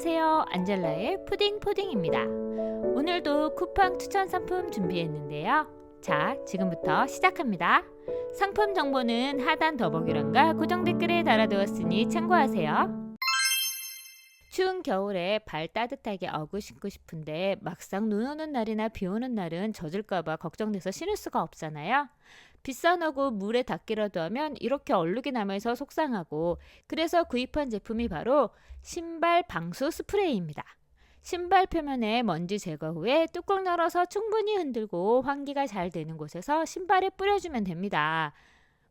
안녕하세요. 안젤라의 푸딩입니다. 오늘도 쿠팡 추천 상품 준비했는데요. 자, 지금부터 시작합니다. 상품 정보는 하단 더보기란과 고정 댓글에 달아두었으니 참고하세요. 추운 겨울에 발 따뜻하게 어구 신고 싶은데 막상 눈 오는 날이나 비 오는 날은 젖을까봐 걱정돼서 신을 수가 없잖아요. 비싼 어구 물에 닿기라도 하면 이렇게 얼룩이 남아서 속상하고, 그래서 구입한 제품이 바로 신발 방수 스프레이입니다. 신발 표면에 먼지 제거 후에 뚜껑 열어서 충분히 흔들고 환기가 잘 되는 곳에서 신발에 뿌려주면 됩니다.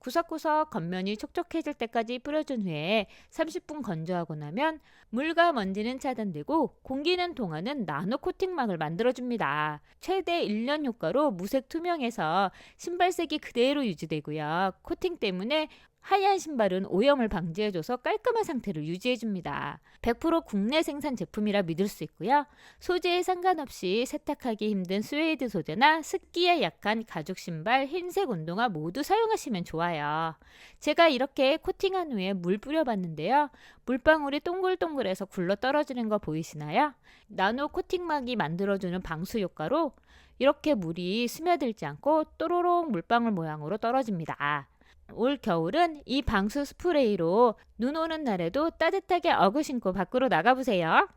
구석구석 겉면이 촉촉해질 때까지 뿌려준 후에 30분 건조하고 나면 물과 먼지는 차단되고 공기는 통하는 나노 코팅막을 만들어줍니다. 최대 1년 효과로 무색 투명해서 신발색이 그대로 유지되고요. 코팅 때문에 하얀 신발은 오염을 방지해줘서 깔끔한 상태를 유지해줍니다. 100% 국내 생산 제품이라 믿을 수 있고요. 소재에 상관없이 세탁하기 힘든 스웨이드 소재나 습기에 약한 가죽 신발, 흰색 운동화 모두 사용하시면 좋아요. 제가 이렇게 코팅한 후에 물 뿌려봤는데요. 물방울이 동글동글해서 굴러 떨어지는 거 보이시나요? 나노 코팅막이 만들어주는 방수 효과로 이렇게 물이 스며들지 않고 또로록 물방울 모양으로 떨어집니다. 올 겨울은 이 방수 스프레이로 눈 오는 날에도 따뜻하게 어그 신고 밖으로 나가보세요.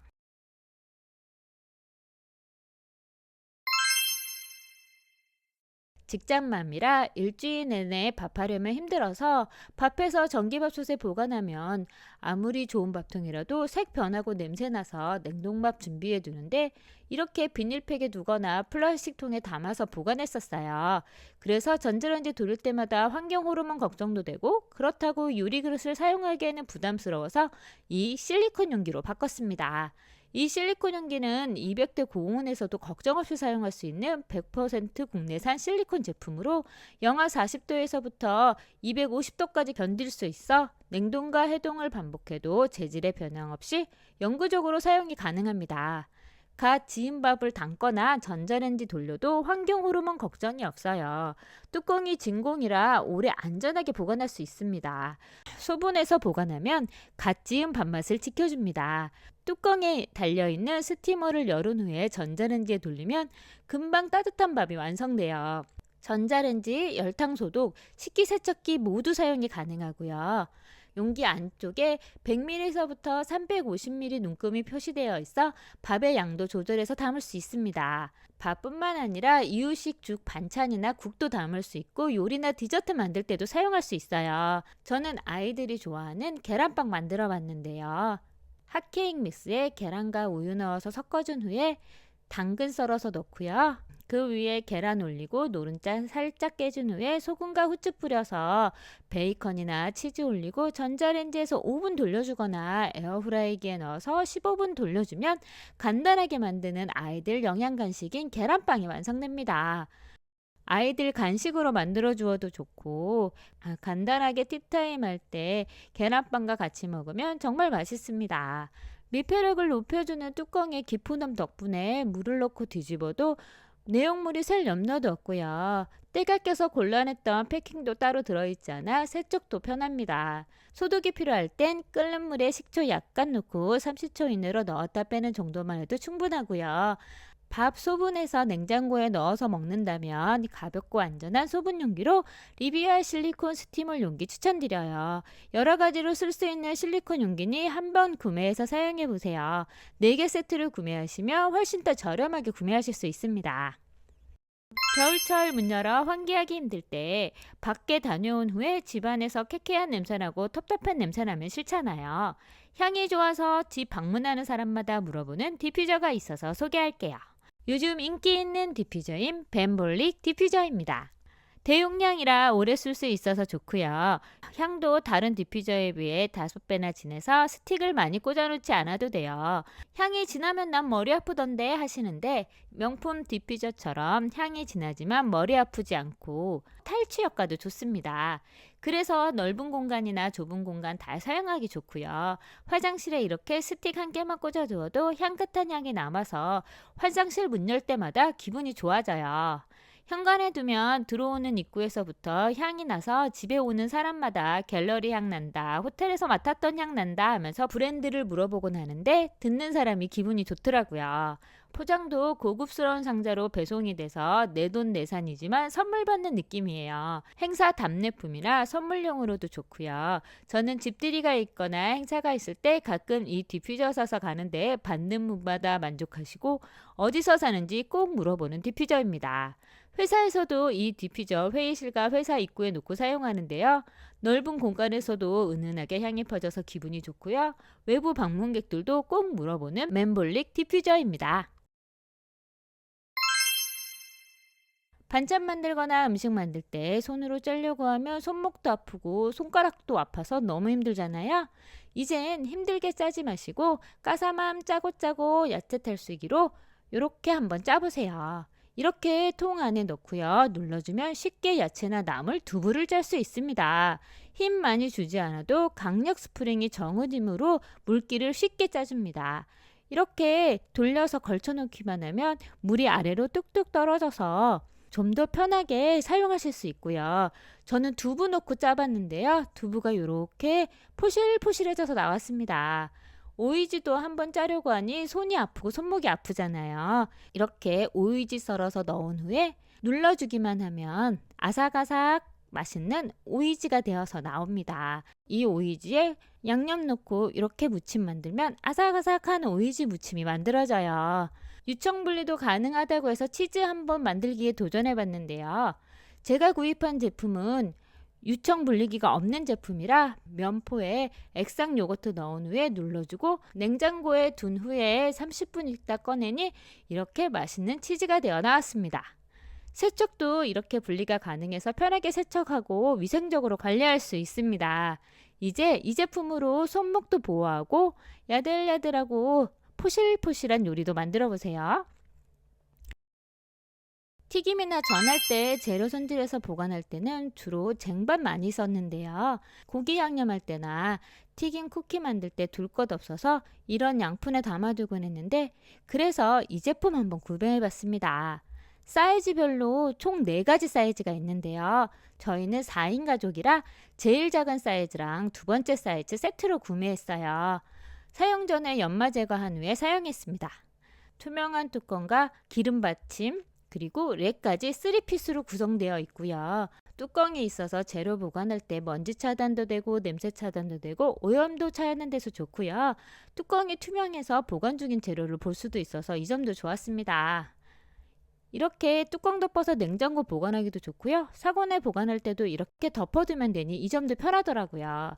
직장맘이라 일주일 내내 밥하려면 힘들어서 밥해서 전기밥솥에 보관하면 아무리 좋은 밥통이라도 색 변하고 냄새나서 냉동밥 준비해 두는데, 이렇게 비닐팩에 두거나 플라스틱 통에 담아서 보관했었어요. 그래서 전자레인지 돌릴 때마다 환경 호르몬 걱정도 되고, 그렇다고 유리 그릇을 사용하기에는 부담스러워서 이 실리콘 용기로 바꿨습니다. 이 실리콘 용기는 200대 고온에서도 걱정 없이 사용할 수 있는 100% 국내산 실리콘 제품으로 영하 40도에서부터 250도까지 견딜 수 있어 냉동과 해동을 반복해도 재질의 변형 없이 영구적으로 사용이 가능합니다. 갓 지은 밥을 담거나 전자레인지 돌려도 환경 호르몬 걱정이 없어요. 뚜껑이 진공이라 오래 안전하게 보관할 수 있습니다. 소분해서 보관하면 갓 지은 밥맛을 지켜줍니다. 뚜껑에 달려있는 스티머를 열은 후에 전자레인지에 돌리면 금방 따뜻한 밥이 완성돼요. 전자레인지, 열탕 소독, 식기세척기 모두 사용이 가능하고요. 용기 안쪽에 100ml서부터 350ml 눈금이 표시되어 있어 밥의 양도 조절해서 담을 수 있습니다. 밥뿐만 아니라 이유식 죽 반찬이나 국도 담을 수 있고 요리나 디저트 만들 때도 사용할 수 있어요. 저는 아이들이 좋아하는 계란빵 만들어 봤는데요. 핫케이크 믹스에 계란과 우유 넣어서 섞어준 후에 당근 썰어서 넣고요. 그 위에 계란 올리고 노른자 살짝 깨준 후에 소금과 후추 뿌려서 베이컨이나 치즈 올리고 전자레인지에서 5분 돌려주거나 에어프라이기에 넣어서 15분 돌려주면 간단하게 만드는 아이들 영양 간식인 계란빵이 완성됩니다. 아이들 간식으로 만들어 주어도 좋고, 간단하게 티타임 할 때 계란빵과 같이 먹으면 정말 맛있습니다. 밀폐력을 높여주는 뚜껑의 깊은 홈 덕분에 물을 넣고 뒤집어도 내용물이 셀 염려도 없고요. 때가 껴서 곤란했던 패킹도 따로 들어있지 않아 세척도 편합니다. 소독이 필요할 땐 끓는 물에 식초 약간 넣고 30초 이내로 넣었다 빼는 정도만 해도 충분하고요. 밥 소분해서 냉장고에 넣어서 먹는다면 가볍고 안전한 소분 용기로 리비아 실리콘 스티머 용기 추천드려요. 여러 가지로 쓸 수 있는 실리콘 용기니 한번 구매해서 사용해 보세요. 4개 세트를 구매하시면 훨씬 더 저렴하게 구매하실 수 있습니다. 겨울철 문 열어 환기하기 힘들 때 밖에 다녀온 후에 집안에서 쾌쾌한 냄새나고 텁텁한 냄새나면 싫잖아요. 향이 좋아서 집 방문하는 사람마다 물어보는 디퓨저가 있어서 소개할게요. 요즘 인기 있는 디퓨저인 벤볼릭 디퓨저입니다. 대용량이라 오래 쓸 수 있어서 좋고요. 향도 다른 디퓨저에 비해 5배나 진해서 스틱을 많이 꽂아놓지 않아도 돼요. 향이 진하면 난 머리 아프던데 하시는데, 명품 디퓨저처럼 향이 진하지만 머리 아프지 않고 탈취 효과도 좋습니다. 그래서 넓은 공간이나 좁은 공간 다 사용하기 좋고요. 화장실에 이렇게 스틱 한 개만 꽂아두어도 향긋한 향이 남아서 화장실 문 열 때마다 기분이 좋아져요. 현관에 두면 들어오는 입구에서부터 향이 나서 집에 오는 사람마다 갤러리 향 난다, 호텔에서 맡았던 향 난다 하면서 브랜드를 물어보곤 하는데 듣는 사람이 기분이 좋더라고요. 포장도 고급스러운 상자로 배송이 돼서 내돈내산이지만 선물 받는 느낌이에요. 행사 답례품이라 선물용으로도 좋고요. 저는 집들이가 있거나 행사가 있을 때 가끔 이 디퓨저 사서 가는데 받는 분마다 만족하시고 어디서 사는지 꼭 물어보는 디퓨저입니다. 회사에서도 이 디퓨저 회의실과 회사 입구에 놓고 사용하는데요. 넓은 공간에서도 은은하게 향이 퍼져서 기분이 좋고요. 외부 방문객들도 꼭 물어보는 멘볼릭 디퓨저입니다. 반찬 만들거나 음식 만들 때 손으로 짜려고 하면 손목도 아프고 손가락도 아파서 너무 힘들잖아요. 이젠 힘들게 짜지 마시고 까사맘 짜고 짜고 야채 탈수기로 이렇게 한번 짜보세요. 이렇게 통 안에 넣고요. 눌러주면 쉽게 야채나 나물, 두부를 짤 수 있습니다. 힘 많이 주지 않아도 강력 스프링이 정은 힘으로 물기를 쉽게 짜줍니다. 이렇게 돌려서 걸쳐놓기만 하면 물이 아래로 뚝뚝 떨어져서 좀 더 편하게 사용하실 수 있고요. 저는 두부 넣고 짜봤는데요. 두부가 이렇게 포실포실해져서 나왔습니다. 오이지도 한번 짜려고 하니 손이 아프고 손목이 아프잖아요. 이렇게 오이지 썰어서 넣은 후에 눌러주기만 하면 아삭아삭 맛있는 오이지가 되어서 나옵니다. 이 오이지에 양념 넣고 이렇게 무침 만들면 아삭아삭한 오이지 무침이 만들어져요. 유청분리도 가능하다고 해서 치즈 한번 만들기에 도전해 봤는데요. 제가 구입한 제품은 유청 분리기가 없는 제품이라 면포에 액상 요거트 넣은 후에 눌러주고 냉장고에 둔 후에 30분 있다 꺼내니 이렇게 맛있는 치즈가 되어 나왔습니다. 세척도 이렇게 분리가 가능해서 편하게 세척하고 위생적으로 관리할 수 있습니다. 이제 이 제품으로 손목도 보호하고 야들야들하고 포실포실한 요리도 만들어 보세요. 튀김이나 전할 때 재료 손질해서 보관할 때는 주로 쟁반 많이 썼는데요. 고기 양념할 때나 튀김 쿠키 만들 때 둘 것 없어서 이런 양푼에 담아두곤 했는데 그래서 이 제품 한번 구매해 봤습니다. 사이즈별로 총 4가지 사이즈가 있는데요. 저희는 4인 가족이라 제일 작은 사이즈랑 두 번째 사이즈 세트로 구매했어요. 사용 전에 연마 제거한 후에 사용했습니다. 투명한 뚜껑과 기름 받침 그리고 랩까지 3피스로 구성되어 있고요. 뚜껑이 있어서 재료 보관할 때 먼지 차단도 되고 냄새 차단도 되고 오염도 차는 데서 좋고요. 뚜껑이 투명해서 보관 중인 재료를 볼 수도 있어서 이 점도 좋았습니다. 이렇게 뚜껑 덮어서 냉장고 보관하기도 좋고요. 사골에 보관할 때도 이렇게 덮어두면 되니 이 점도 편하더라고요.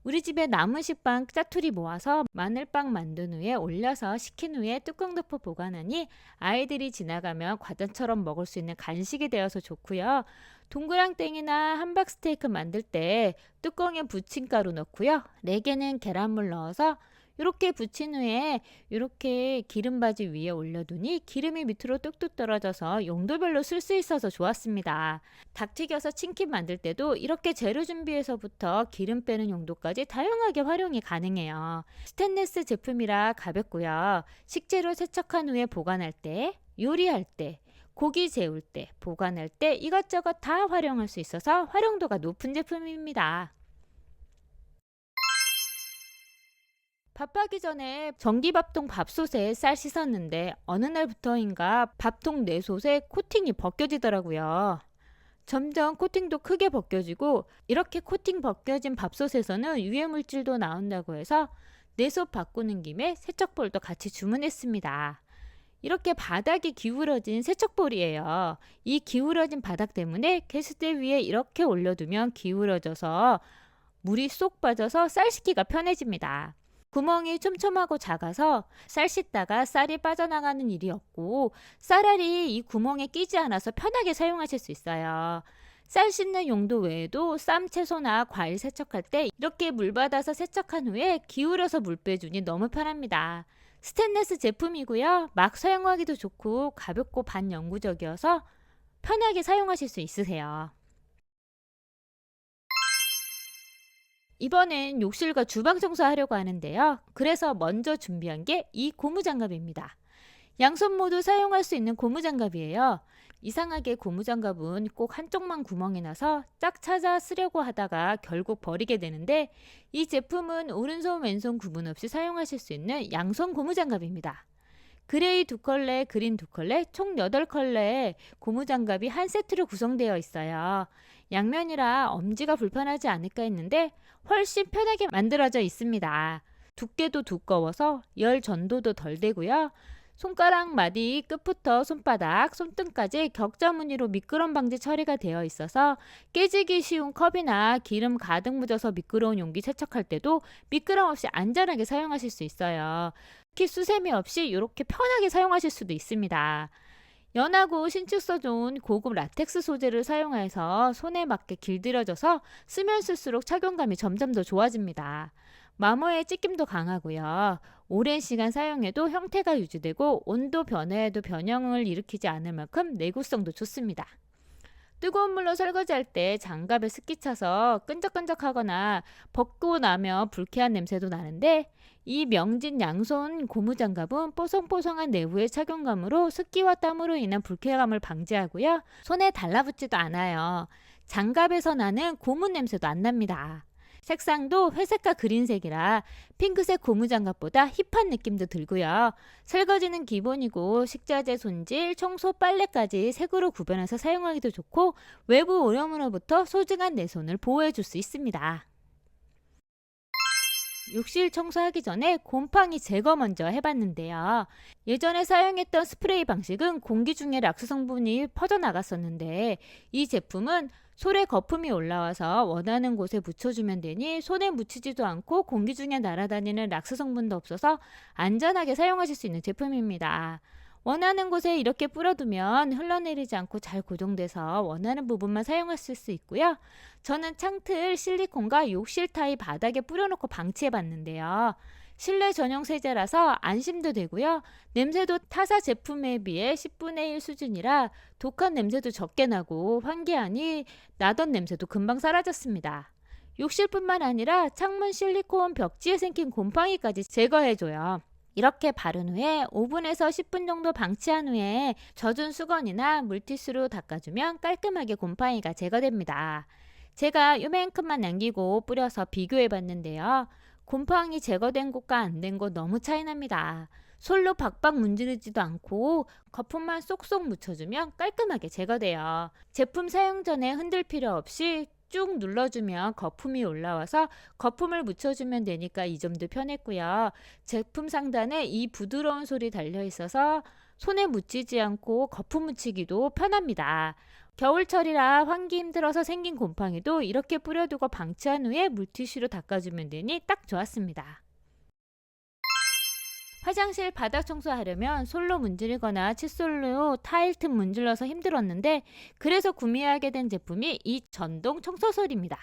우리 집에 남은 식빵 짜투리 모아서 마늘빵 만든 후에 올려서 식힌 후에 뚜껑 덮어 보관하니 아이들이 지나가면 과자처럼 먹을 수 있는 간식이 되어서 좋고요. 동그랑땡이나 함박스테이크 만들 때 뚜껑에 부침가루 넣고요. 4개는 계란물 넣어서 이렇게 부친 후에 이렇게 기름바지 위에 올려두니 기름이 밑으로 뚝뚝 떨어져서 용도별로 쓸 수 있어서 좋았습니다. 닭 튀겨서 치킨 만들 때도 이렇게 재료 준비에서부터 기름 빼는 용도까지 다양하게 활용이 가능해요. 스테인리스 제품이라 가볍고요. 식재료 세척한 후에 보관할 때, 요리할 때, 고기 재울 때, 보관할 때 이것저것 다 활용할 수 있어서 활용도가 높은 제품입니다. 밥하기 전에 전기밥통 밥솥에 쌀 씻었는데 어느 날부터인가 밥통 내솥에 코팅이 벗겨지더라고요. 점점 코팅도 크게 벗겨지고 이렇게 코팅 벗겨진 밥솥에서는 유해물질도 나온다고 해서 내솥 바꾸는 김에 세척볼도 같이 주문했습니다. 이렇게 바닥이 기울어진 세척볼이에요. 이 기울어진 바닥 때문에 개수대 위에 이렇게 올려두면 기울어져서 물이 쏙 빠져서 쌀 씻기가 편해집니다. 구멍이 촘촘하고 작아서 쌀 씻다가 쌀이 빠져나가는 일이 없고 쌀알이 이 구멍에 끼지 않아서 편하게 사용하실 수 있어요. 쌀 씻는 용도 외에도 쌈, 채소나 과일 세척할 때 이렇게 물 받아서 세척한 후에 기울여서 물 빼주니 너무 편합니다. 스테인리스 제품이고요. 막 사용하기도 좋고 가볍고 반영구적이어서 편하게 사용하실 수 있으세요. 이번엔 욕실과 주방 청소하려고 하는데요. 그래서 먼저 준비한 게 이 고무장갑입니다. 양손 모두 사용할 수 있는 고무장갑이에요. 이상하게 고무장갑은 꼭 한쪽만 구멍이 나서 짝 찾아 쓰려고 하다가 결국 버리게 되는데, 이 제품은 오른손 왼손 구분 없이 사용하실 수 있는 양손 고무장갑입니다. 그레이 2컬레, 그린 2컬레, 총 8컬레의 고무장갑이 한 세트로 구성되어 있어요. 양면이라 엄지가 불편하지 않을까 했는데 훨씬 편하게 만들어져 있습니다. 두께도 두꺼워서 열 전도도 덜 되고요. 손가락 마디 끝부터 손바닥, 손등까지 격자 무늬로 미끄럼 방지 처리가 되어 있어서 깨지기 쉬운 컵이나 기름 가득 묻어서 미끄러운 용기 세척할 때도 미끄럼 없이 안전하게 사용하실 수 있어요. 특히 수세미 없이 이렇게 편하게 사용하실 수도 있습니다. 연하고 신축성 좋은 고급 라텍스 소재를 사용해서 손에 맞게 길들여져서 쓰면 쓸수록 착용감이 점점 더 좋아집니다. 마모의 찢김도 강하고요. 오랜 시간 사용해도 형태가 유지되고 온도 변화에도 변형을 일으키지 않을 만큼 내구성도 좋습니다. 뜨거운 물로 설거지할 때 장갑에 습기 차서 끈적끈적하거나 벗고 나면 불쾌한 냄새도 나는데, 이 명진 양손 고무장갑은 뽀송뽀송한 내부의 착용감으로 습기와 땀으로 인한 불쾌감을 방지하고요. 손에 달라붙지도 않아요. 장갑에서 나는 고무 냄새도 안 납니다. 색상도 회색과 그린색이라 핑크색 고무장갑보다 힙한 느낌도 들고요. 설거지는 기본이고 식자재 손질, 청소, 빨래까지 색으로 구별해서 사용하기도 좋고 외부 오염으로부터 소중한 내 손을 보호해줄 수 있습니다. 욕실 청소하기 전에 곰팡이 제거 먼저 해봤는데요. 예전에 사용했던 스프레이 방식은 공기 중에 락스 성분이 퍼져나갔었는데, 이 제품은 솔에 거품이 올라와서 원하는 곳에 묻혀주면 되니 손에 묻히지도 않고 공기 중에 날아다니는 락스 성분도 없어서 안전하게 사용하실 수 있는 제품입니다. 원하는 곳에 이렇게 뿌려두면 흘러내리지 않고 잘 고정돼서 원하는 부분만 사용하실 수 있고요. 저는 창틀 실리콘과 욕실 타입 바닥에 뿌려놓고 방치해봤는데요. 실내 전용 세제라서 안심도 되고요. 냄새도 타사 제품에 비해 10분의 1 수준이라 독한 냄새도 적게 나고 환기하니 나던 냄새도 금방 사라졌습니다. 욕실뿐만 아니라 창문 실리콘 벽지에 생긴 곰팡이까지 제거해줘요. 이렇게 바른 후에 5분에서 10분 정도 방치한 후에 젖은 수건이나 물티슈로 닦아주면 깔끔하게 곰팡이가 제거됩니다. 제가 요만큼만 남기고 뿌려서 비교해봤는데요. 곰팡이 제거된 곳과 안 된 곳 너무 차이 납니다. 솔로 박박 문지르지도 않고 거품만 쏙쏙 묻혀주면 깔끔하게 제거돼요. 제품 사용 전에 흔들 필요 없이 쭉 눌러주면 거품이 올라와서 거품을 묻혀주면 되니까 이 점도 편했고요. 제품 상단에 이 부드러운 솔이 달려있어서 손에 묻히지 않고 거품 묻히기도 편합니다. 겨울철이라 환기 힘들어서 생긴 곰팡이도 이렇게 뿌려두고 방치한 후에 물티슈로 닦아주면 되니 딱 좋았습니다. 화장실 바닥 청소하려면 솔로 문지르거나 칫솔로 타일 틈 문질러서 힘들었는데, 그래서 구매하게 된 제품이 이 전동 청소솔입니다.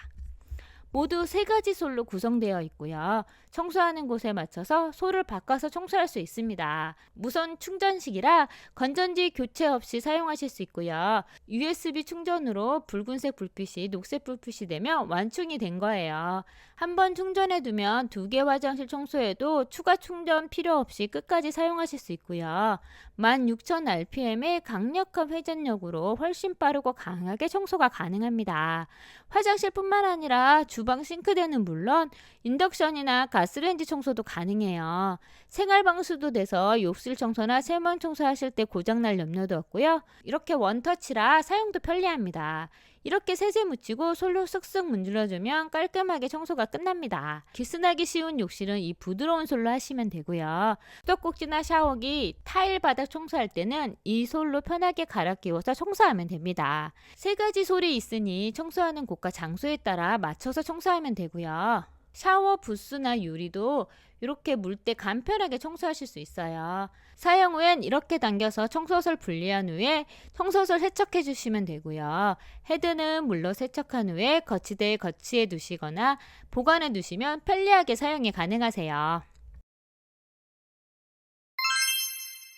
모두 3가지 솔로 구성되어 있고요. 청소하는 곳에 맞춰서 솔을 바꿔서 청소할 수 있습니다. 무선 충전식이라 건전지 교체 없이 사용하실 수 있고요. USB 충전으로 붉은색 불빛이 녹색 불빛이 되면 완충이 된 거예요. 한번 충전해 두면 2개 화장실 청소에도 추가 충전 필요 없이 끝까지 사용하실 수 있고요. 16,000rpm의 강력한 회전력으로 훨씬 빠르고 강하게 청소가 가능합니다. 화장실뿐만 아니라 주방 싱크대는 물론 인덕션이나 가스레인지 청소도 가능해요. 생활방수도 돼서 욕실 청소나 세면 청소하실 때 고장날 염려도 없고요. 이렇게 원터치라 사용도 편리합니다. 이렇게 세제 묻히고 솔로 쓱쓱 문질러주면 깔끔하게 청소가 끝납니다. 기스나기 쉬운 욕실은 이 부드러운 솔로 하시면 되고요. 수도꼭지나 샤워기, 타일 바닥 청소할 때는 이 솔로 편하게 갈아 끼워서 청소하면 됩니다. 3가지 솔이 있으니 청소하는 곳과 장소에 따라 맞춰서 청소하면 되고요. 샤워 부스나 유리도 이렇게 물 때 간편하게 청소하실 수 있어요. 사용 후엔 이렇게 당겨서 청소솔 분리한 후에 청소솔 세척해 주시면 되고요. 헤드는 물로 세척한 후에 거치대에 거치해 두시거나 보관해 두시면 편리하게 사용이 가능하세요.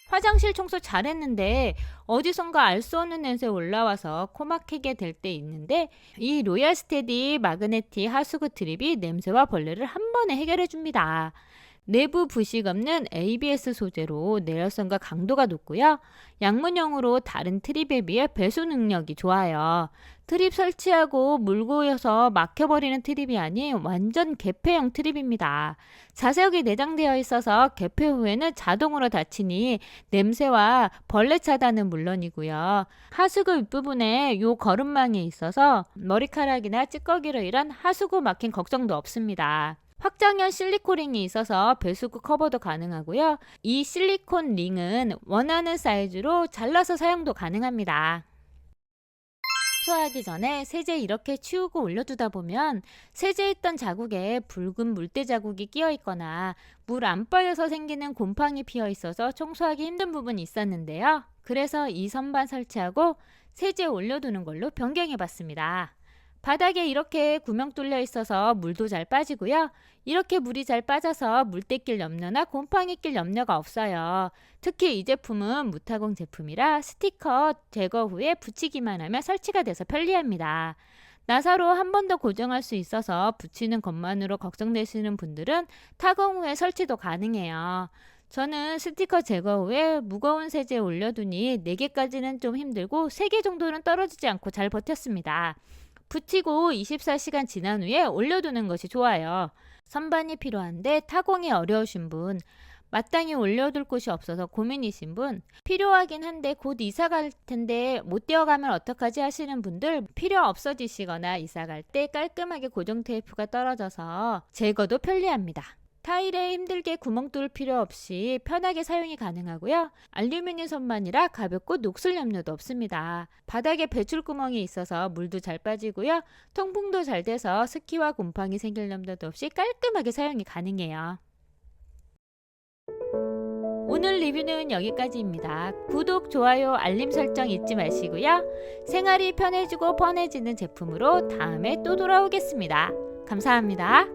화장실 청소 잘했는데 어디선가 알 수 없는 냄새 올라와서 코 막히게 될 때 있는데, 이 로얄 스테디 마그네틱 하수구 트립이 냄새와 벌레를 한 번에 해결해 줍니다. 내부 부식 없는 ABS 소재로 내열성과 강도가 높고요. 양문형으로 다른 트립에 비해 배수 능력이 좋아요. 트립 설치하고 물 고여서 막혀버리는 트립이 아닌 완전 개폐형 트립입니다. 자석이 내장되어 있어서 개폐 후에는 자동으로 닫히니 냄새와 벌레 차단은 물론이고요. 하수구 윗부분에 요 거름망이 있어서 머리카락이나 찌꺼기로 인한 하수구 막힘 걱정도 없습니다. 확장형 실리콘 링이 있어서 배수구 커버도 가능하고요. 이 실리콘 링은 원하는 사이즈로 잘라서 사용도 가능합니다. 청소하기 전에 세제 이렇게 치우고 올려두다 보면 세제했던 자국에 붉은 물때 자국이 끼어 있거나 물 안 빠져서 생기는 곰팡이 피어 있어서 청소하기 힘든 부분이 있었는데요. 그래서 이 선반 설치하고 세제 올려두는 걸로 변경해 봤습니다. 바닥에 이렇게 구멍 뚫려 있어서 물도 잘 빠지고요. 이렇게 물이 잘 빠져서 물때 낄 염려나 곰팡이 낄 염려가 없어요. 특히 이 제품은 무타공 제품이라 스티커 제거 후에 붙이기만 하면 설치가 돼서 편리합니다. 나사로 한 번 더 고정할 수 있어서 붙이는 것만으로 걱정되시는 분들은 타공 후에 설치도 가능해요. 저는 스티커 제거 후에 무거운 세제 올려두니 4개까지는 좀 힘들고 3개 정도는 떨어지지 않고 잘 버텼습니다. 붙이고 24시간 지난 후에 올려두는 것이 좋아요. 선반이 필요한데 타공이 어려우신 분, 마땅히 올려둘 곳이 없어서 고민이신 분, 필요하긴 한데 곧 이사 갈 텐데 못 뛰어가면 어떡하지 하시는 분들, 필요 없어지시거나 이사 갈 때 깔끔하게 고정 테이프가 떨어져서 제거도 편리합니다. 타일에 힘들게 구멍 뚫을 필요 없이 편하게 사용이 가능하고요. 알루미늄 선반이라 가볍고 녹슬 염려도 없습니다. 바닥에 배출구멍이 있어서 물도 잘 빠지고요. 통풍도 잘 돼서 습기와 곰팡이 생길 염려도 없이 깔끔하게 사용이 가능해요. 오늘 리뷰는 여기까지입니다. 구독, 좋아요, 알림 설정 잊지 마시고요. 생활이 편해지고 뻔해지는 제품으로 다음에 또 돌아오겠습니다. 감사합니다.